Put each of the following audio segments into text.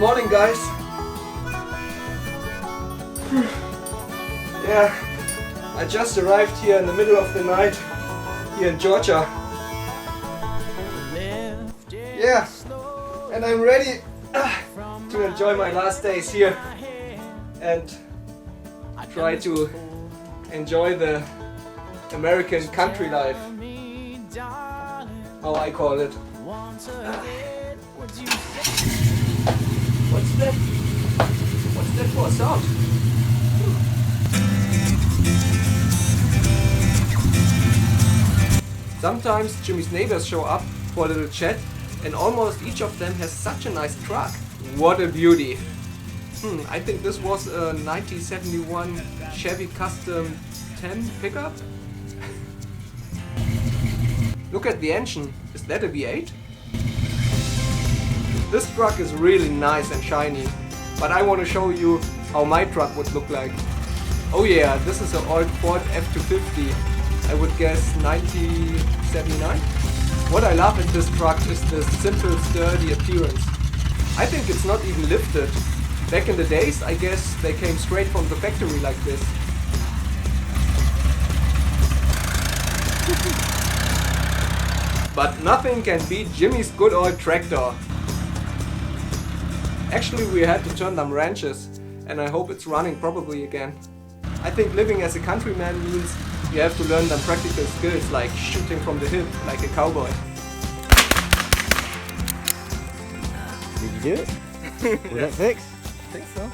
morning, guys. Yeah, I just arrived here in the middle of the night here in Georgia. Yeah, and I'm ready to enjoy my last days here and try to enjoy the American country life, how I call it. What's that? What's that for a sound? Sometimes Jimmy's neighbors show up for a little chat, and almost each of them has such a nice truck. What a beauty! I think this was a 1971 Chevy Custom 10 pickup. Look at the engine. Is that a V8? This truck is really nice and shiny, but I want to show you how my truck would look like. Oh yeah, this is an old Ford F-250, I would guess 1979. What I love in this truck is the simple, sturdy appearance. I think it's not even lifted. Back in the days, I guess they came straight from the factory like this. But nothing can beat Jimmy's good old tractor. Actually, we had to turn them wrenches, and I hope it's running properly again. I think living as a countryman means you have to learn them practical skills like shooting from the hip, like a cowboy. Did you do it? Was that fixed? I think so.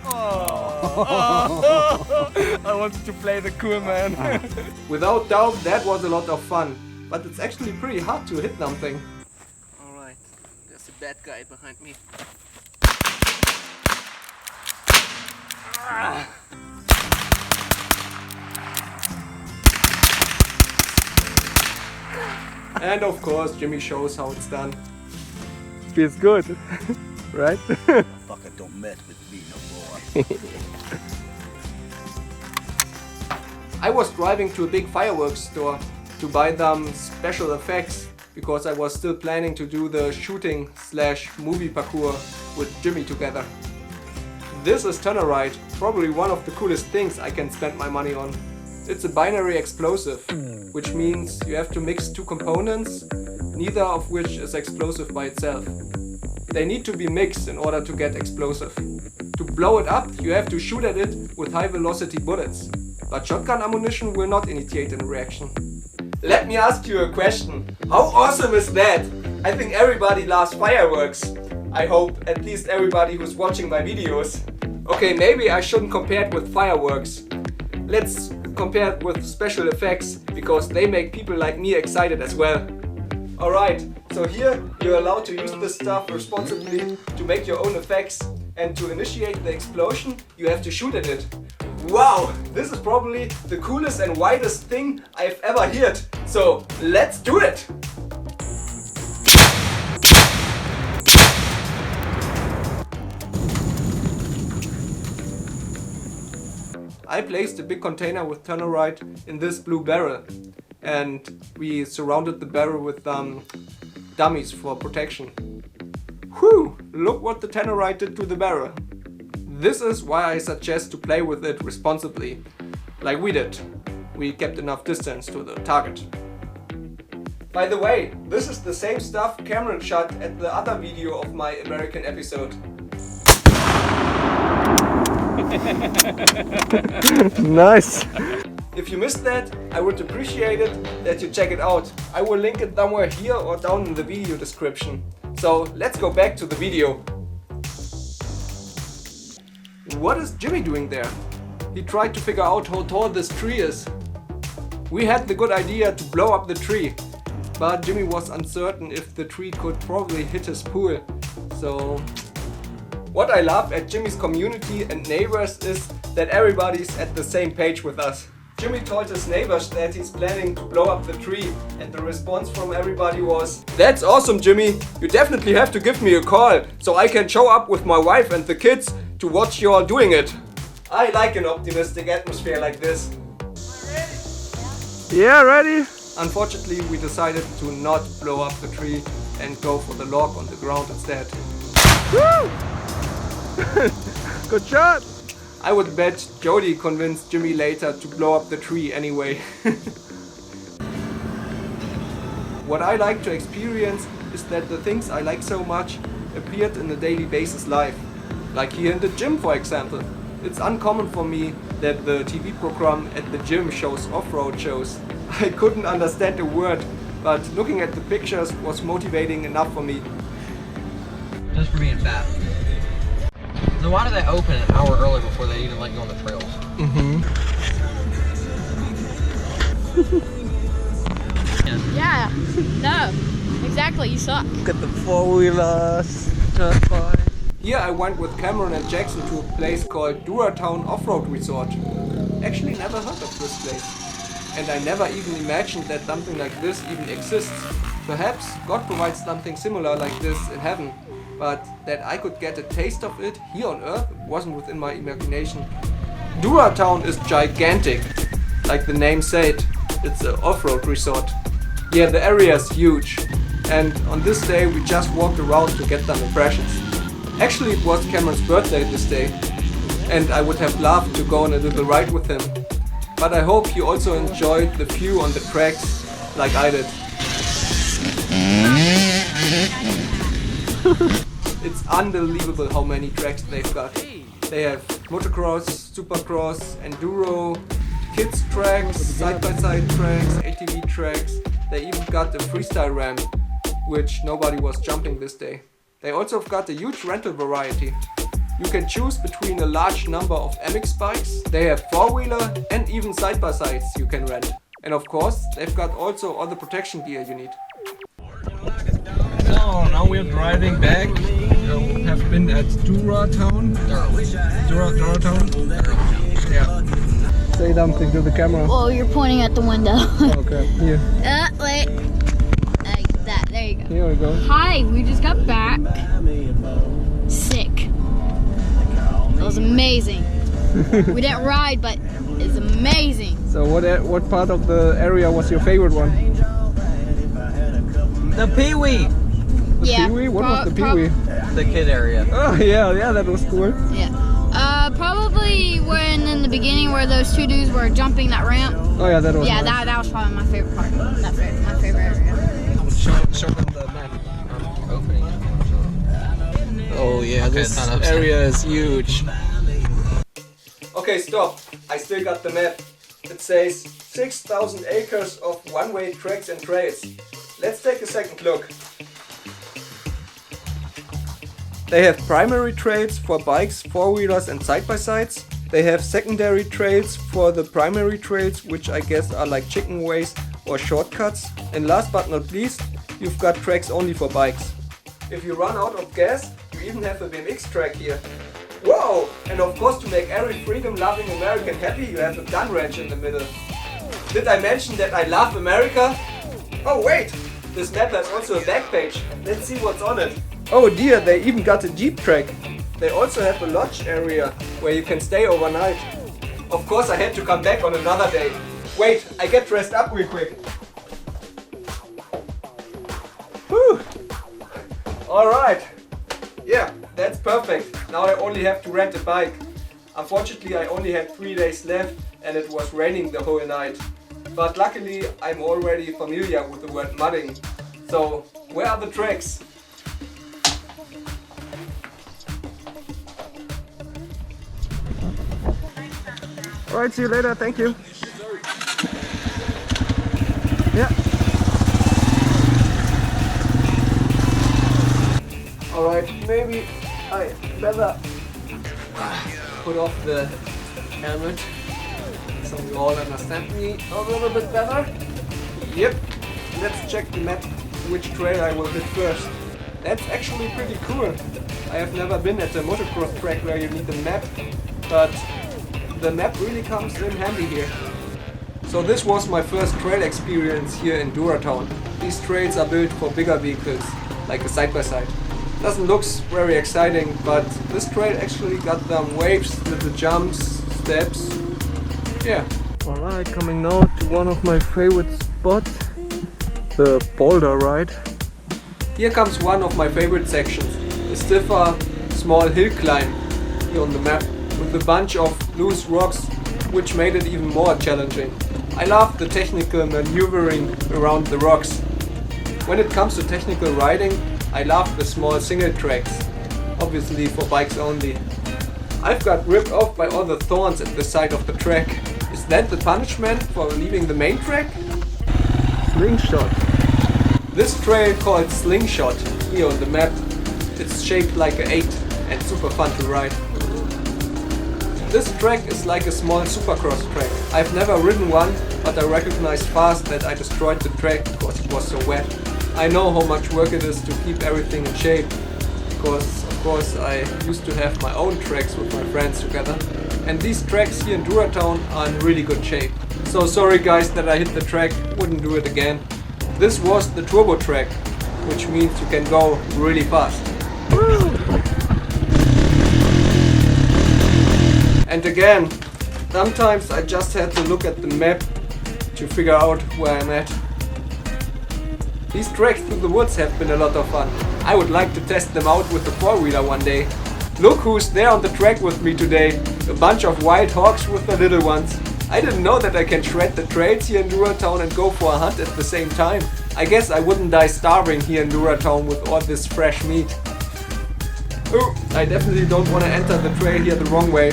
Oh. I wanted to play the cool man. Without doubt, that was a lot of fun, but it's actually pretty hard to hit something. Alright, there's a bad guy behind me. And of course, Jimmy shows how it's done. Feels good, right? Fucker, don't mess with me no more. I was driving to a big fireworks store to buy them special effects because I was still planning to do the shooting/movie parkour with Jimmy together. This is tannerite, probably one of the coolest things I can spend my money on. It's a binary explosive, which means you have to mix two components, neither of which is explosive by itself. They need to be mixed in order to get explosive. To blow it up, you have to shoot at it with high velocity bullets, but shotgun ammunition will not initiate a reaction. Let me ask you a question. How awesome is that? I think everybody loves fireworks. I hope at least everybody who's watching my videos. Okay, maybe I shouldn't compare it with fireworks. Let's compare it with special effects, because they make people like me excited as well. Alright, so here you're allowed to use this stuff responsibly to make your own effects, and to initiate the explosion you have to shoot at it. Wow, this is probably the coolest and widest thing I've ever heard. So let's do it! I placed a big container with tannerite in this blue barrel, and we surrounded the barrel with dummies for protection. Whew! Look what the tannerite did to the barrel. This is why I suggest to play with it responsibly, like we did. We kept enough distance to the target. By the way, this is the same stuff Cameron shot at the other video of my American episode. Nice! If you missed that, I would appreciate it that you check it out. I will link it somewhere here or down in the video description. So let's go back to the video. What is Jimmy doing there? He tried to figure out how tall this tree is. We had the good idea to blow up the tree, but Jimmy was uncertain if the tree could probably hit his pool. So what I love at Jimmy's community and neighbors is that everybody's at the same page with us. Jimmy told his neighbors that he's planning to blow up the tree, and the response from everybody was, "That's awesome, Jimmy! You definitely have to give me a call so I can show up with my wife and the kids to watch you all doing it." I like an optimistic atmosphere like this. Ready? Yeah, ready? Unfortunately, we decided to not blow up the tree and go for the log on the ground instead. Woo! Good shot! I would bet Jody convinced Jimmy later to blow up the tree anyway. What I like to experience is that the things I like so much appeared in a daily basis life. Like here in the gym, for example. It's uncommon for me that the TV program at the gym shows off-road shows. I couldn't understand a word, but looking at the pictures was motivating enough for me. Just for being fat. So why do they open an hour early before they even let you on the trails? Yeah, no, exactly, you suck. Look at the four-wheelers. Just by. Here I went with Cameron and Jackson to a place called Duratown Off Road Resort. Actually never heard of this place. And I never even imagined that something like this even exists. Perhaps God provides something similar like this in heaven. But that I could get a taste of it here on Earth wasn't within my imagination. Duratown is gigantic. Like the name said, it's an off-road resort. Yeah, the area is huge. And on this day we just walked around to get some impressions. Actually it was Cameron's birthday this day. And I would have loved to go on a little ride with him. But I hope you also enjoyed the view on the tracks like I did. It's unbelievable how many tracks they've got. They have motocross, supercross, enduro, kids tracks, side-by-side tracks, ATV tracks. They even got a freestyle ramp, which nobody was jumping this day. They also have got a huge rental variety. You can choose between a large number of MX bikes. They have four-wheeler and even side-by-sides you can rent. And of course, they've got also all the protection gear you need. So now we're driving back. We have been at Duratown. Duratown? Yeah. Say something to the camera. Well, you're pointing at the window. Okay, here. Wait. Like that, there you go. Here we go. Hi, we just got back. Sick. It was amazing. We didn't ride, but it's amazing. So what part of the area was your favorite one? The Pee-wee! The Pee-wee? What was the Pee-wee? The kid area. Oh yeah, that was cool. Yeah. Probably when in the beginning where those two dudes were jumping that ramp. Oh yeah, that was Yeah, nice. that was probably my favorite part. My favorite area. Show them the map. I'm opening it. Oh yeah, Okay, this it's not upset. area is huge. Okay, stop. I still got the map. It says 6,000 acres of one-way tracks and trails. Let's take a second look. They have primary trails for bikes, four-wheelers and side-by-sides. They have secondary trails for the primary trails, which I guess are like chicken ways or shortcuts. And last but not least, you've got tracks only for bikes. If you run out of gas, you even have a BMX track here. Whoa! And of course, to make every freedom-loving American happy, you have a gun range in the middle. Did I mention that I love America? Oh wait! This map has also a back page. Let's see what's on it. Oh dear, they even got a Jeep track. They also have a lodge area where you can stay overnight. Of course I had to come back on another day. Wait, I get dressed up real quick. Whew. Alright. Yeah, that's perfect. Now I only have to rent a bike. Unfortunately I only had 3 days left and it was raining the whole night. But luckily I'm already familiar with the word mudding. So where are the tracks? Alright, see you later, thank you. Yeah. Alright, maybe I better put off the helmet so you all understand me a little bit better. Yep, let's check the map which trail I will hit first. That's actually pretty cool. I have never been at a motocross track where you need a map, but the map really comes in handy here. So this was my first trail experience here in Duratown. These trails are built for bigger vehicles, like a side-by-side. Doesn't look very exciting, but this trail actually got some waves, little jumps, steps. Yeah. Alright, coming now to one of my favorite spots, the boulder ride. Here comes one of my favorite sections. The stiffer, small hill climb here on the map with a bunch of loose rocks, which made it even more challenging. I love the technical maneuvering around the rocks. When it comes to technical riding, I love the small single tracks, obviously for bikes only. I've got ripped off by all the thorns at the side of the track. Is that the punishment for leaving the main track? Slingshot. This trail called Slingshot here on the map. It's shaped like an 8 and super fun to ride. This track is like a small supercross track. I've never ridden one, but I recognized fast that I destroyed the track because it was so wet. I know how much work it is to keep everything in shape, because of course I used to have my own tracks with my friends together, and these tracks here in Duratown are in really good shape. So sorry guys that I hit the track, wouldn't do it again. This was the turbo track, which means you can go really fast. And again, sometimes I just had to look at the map to figure out where I'm at. These tracks through the woods have been a lot of fun. I would like to test them out with the four-wheeler one day. Look who's there on the track with me today. A bunch of wild hogs with the little ones. I didn't know that I can shred the trails here in Duratown and go for a hunt at the same time. I guess I wouldn't die starving here in Duratown with all this fresh meat. Oh, I definitely don't want to enter the trail here the wrong way.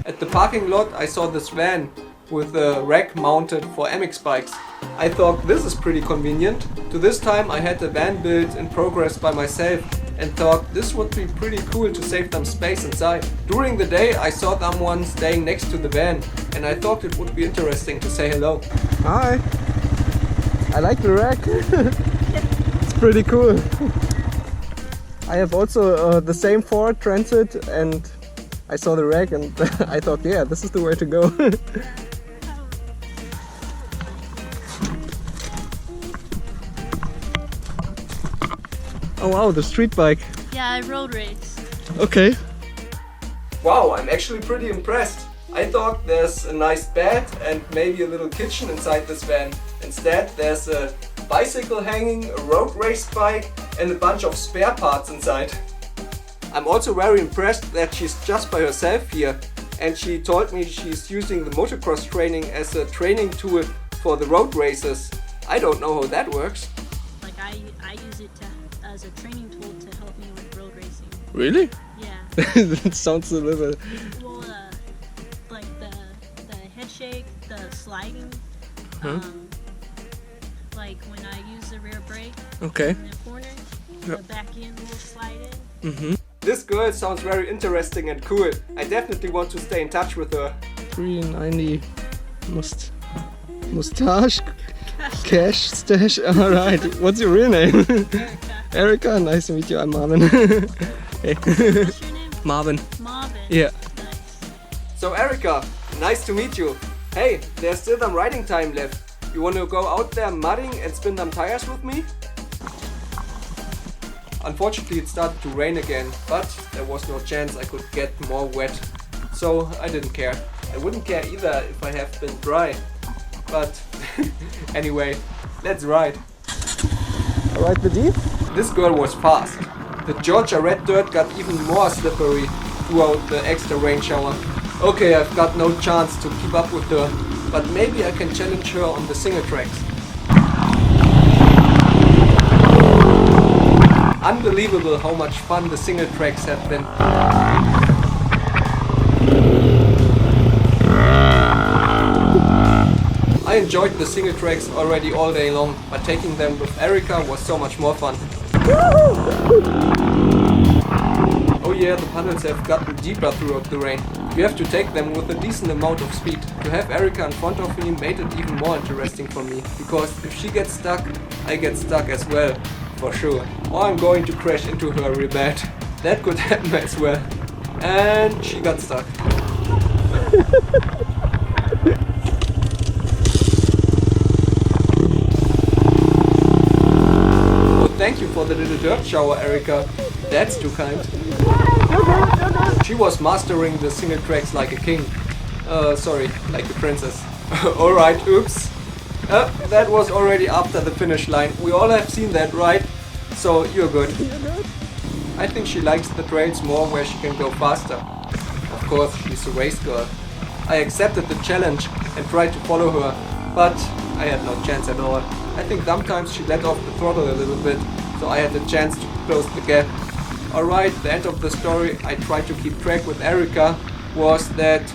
At the parking lot I saw this van with a rack mounted for MX bikes. I thought this is pretty convenient. To this time I had a van built in progress by myself and thought this would be pretty cool to save them space inside. During the day I saw someone staying next to the van and I thought it would be interesting to say hello. Hi. I like the rack. It's pretty cool. I have also the same Ford Transit and I saw the rack and I thought, yeah, this is the way to go. Oh wow, the street bike. Yeah, I road race. Okay. Wow, I'm actually pretty impressed. I thought there's a nice bed and maybe a little kitchen inside this van. Instead, there's a bicycle hanging, a road race bike and a bunch of spare parts inside. I'm also very impressed that she's just by herself here, and she told me she's using the motocross training as a training tool for the road races. I don't know how that works. Like I use it as a training tool to help me with road racing. Really? Yeah. That sounds a little... Well, like the head shake, the sliding, like when I use the rear brake Okay. in the corner, the back end will slide in. This girl sounds very interesting and cool. I definitely want to stay in touch with her. 390 mustache cash stash. Alright, what's your real name? Erica, nice to meet you. I'm Marvin. Hey. What's your name? Marvin. Marvin. Yeah. Nice. So Erica, nice to meet you. Hey, there's still some riding time left. You want to go out there mudding and spin them tires with me? Unfortunately it started to rain again, but there was no chance I could get more wet. So I didn't care. I wouldn't care either if I have been dry. But anyway, let's ride. Alright, the Jeep? This girl was fast. The Georgia red dirt got even more slippery throughout the extra rain shower. Okay, I've got no chance to keep up with her, but maybe I can challenge her on the single tracks. Unbelievable how much fun the single tracks have been. I enjoyed the single tracks already all day long, but taking them with Erica was so much more fun. Oh yeah, the puddles have gotten deeper throughout the rain. You have to take them with a decent amount of speed. To have Erica in front of me made it even more interesting for me, because if she gets stuck, I get stuck as well, for sure. Or I'm going to crash into her real bad. That could happen as well. And she got stuck. Thank you for the little dirt shower, Erica. That's too kind. She was mastering the single tracks like a king. Sorry, like a princess. Alright, oops. That was already after the finish line. We all have seen that, right? So, you're good. I think she likes the trails more where she can go faster. Of course, she's a race girl. I accepted the challenge and tried to follow her, but I had no chance at all. I think sometimes she let off the throttle a little bit, so I had the chance to close the gap. Alright, the end of the story I tried to keep track with Erica was that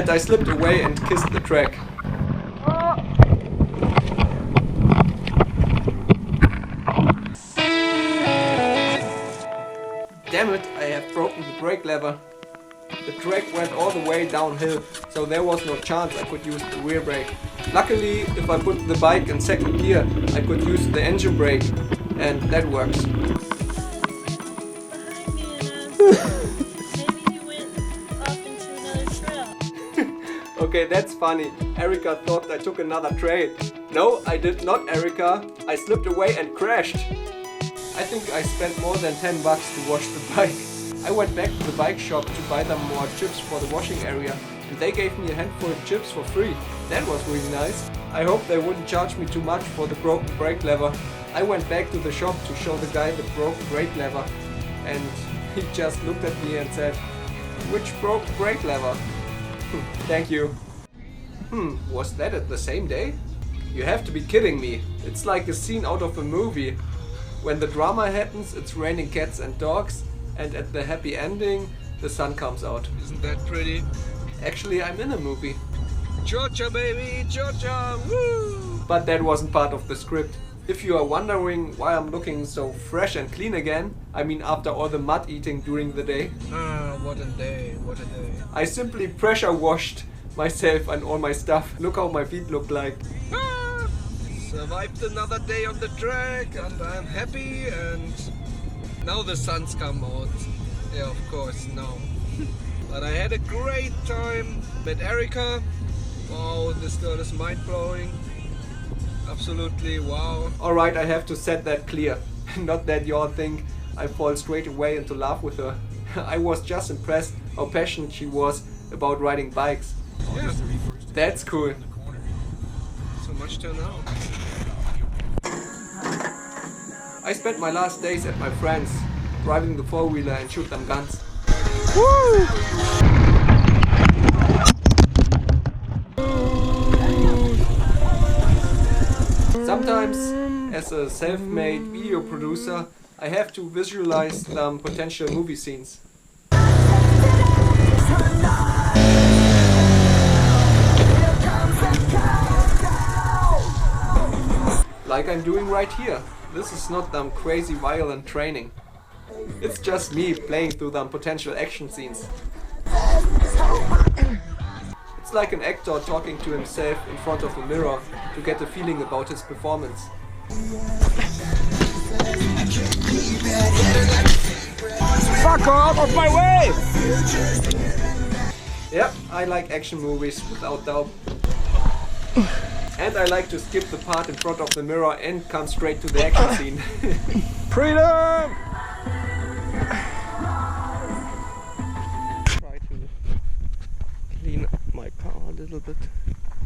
I slipped away and kissed the track. Damn it, I have broken the brake lever. The track went all the way downhill, so there was no chance I could use the rear brake. Luckily, if I put the bike in second gear, I could use the engine brake, and that works. Maybe you went off into another trail. Okay, that's funny. Erica thought I took another trail. No, I did not, Erica. I slipped away and crashed. I think I spent more than $10 to wash the bike. I went back to the bike shop to buy them more chips for the washing area, and they gave me a handful of chips for free. That was really nice. I hope they wouldn't charge me too much for the broken brake lever. I went back to the shop to show the guy the broken brake lever, and he just looked at me and said, "Which broke brake lever?" Thank you. Was that at the same day? You have to be kidding me. It's like a scene out of a movie. When the drama happens, it's raining cats and dogs, and at the happy ending, the sun comes out. Isn't that pretty? Actually, I'm in a movie. Georgia, baby, Georgia, woo! But that wasn't part of the script. If you are wondering why I'm looking so fresh and clean again, I mean after all the mud eating during the day. What a day, what a day. I simply pressure washed myself and all my stuff. Look how my feet look like. Survived another day on the track and I'm happy, and now the sun's come out. Yeah, of course, no. But I had a great time. Met Erica. Wow, this girl is mind-blowing. Absolutely wow. Alright, I have to set that clear. Not that you all think I fall straight away into love with her. I was just impressed how passionate she was about riding bikes. Yeah, that's cool. So much to know. I spent my last days at my friend's, driving the four-wheeler and shoot them guns. Woo! Sometimes, as a self-made video producer, I have to visualize potential movie scenes. Like I'm doing right here. This is not crazy violent training. It's just me playing through potential action scenes. It's like an actor talking to himself in front of a mirror to get a feeling about his performance. Fuck off of my way! Yep, I like action movies without doubt. And I like to skip the part in front of the mirror and come straight to the action scene. Freedom! Try to clean up my car a little bit.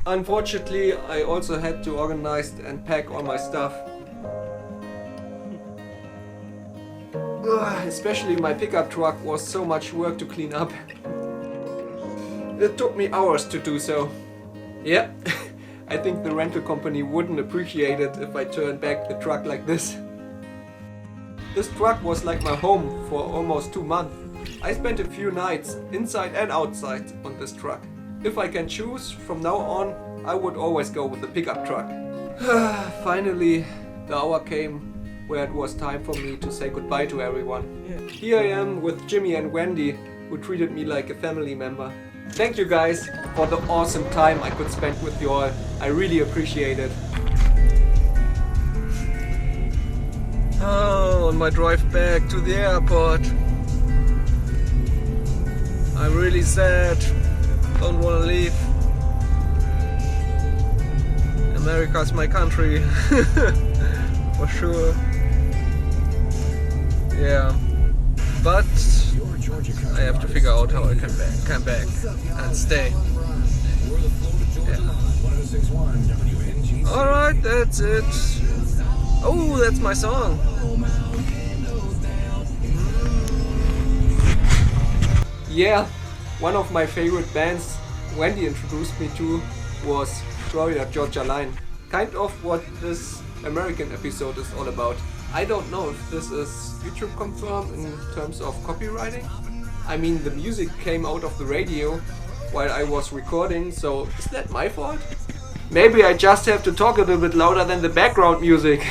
Unfortunately, I also had to organize and pack all my stuff. Especially my pickup truck was so much work to clean up. It took me hours to do so. Yep. I think the rental company wouldn't appreciate it if I turned back the truck like this. This truck was like my home for almost 2 months. I spent a few nights, inside and outside, on this truck. If I can choose, from now on, I would always go with the pickup truck. Finally, the hour came where it was time for me to say goodbye to everyone. Here I am with Jimmy and Wendy, who treated me like a family member. Thank you guys for the awesome time I could spend with you all. I really appreciate it. Oh, on my drive back to the airport. I'm really sad. Don't want to leave. America's my country. For sure. Yeah. But I have to figure out how I can come back and stay. Yeah. Alright, that's it. Oh, that's my song. Yeah, one of my favorite bands Wendy introduced me to was Georga Line. Kind of what this American episode is all about. I don't know if this is YouTube confirmed in terms of copywriting. I mean, the music came out of the radio while I was recording, so is that my fault? Maybe I just have to talk a little bit louder than the background music.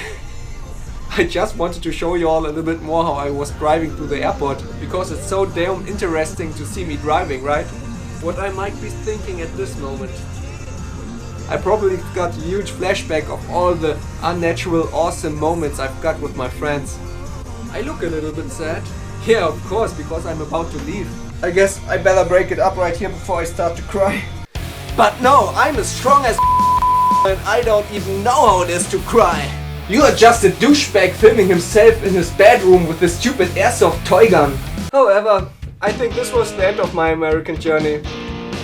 I just wanted to show you all a little bit more how I was driving to the airport, because it's so damn interesting to see me driving, right? What I might be thinking at this moment. I probably got a huge flashback of all the unnatural, awesome moments I've got with my friends. I look a little bit sad. Yeah, of course, because I'm about to leave. I guess I better break it up right here before I start to cry. But no, I'm as strong as and I don't even know how it is to cry. You are just a douchebag filming himself in his bedroom with this stupid airsoft toy gun. However, I think this was the end of my American journey.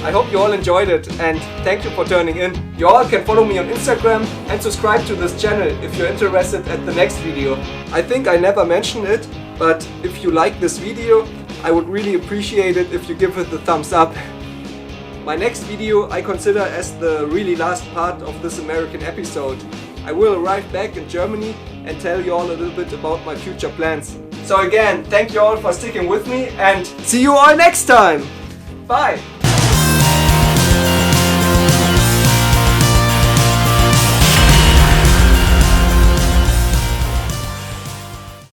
I hope you all enjoyed it and thank you for turning in. You all can follow me on Instagram and subscribe to this channel if you're interested at the next video. I think I never mentioned it, but if you like this video, I would really appreciate it if you give it the thumbs up. My next video I consider as the really last part of this American episode. I will arrive back in Germany and tell you all a little bit about my future plans. So again, thank you all for sticking with me and see you all next time! Bye!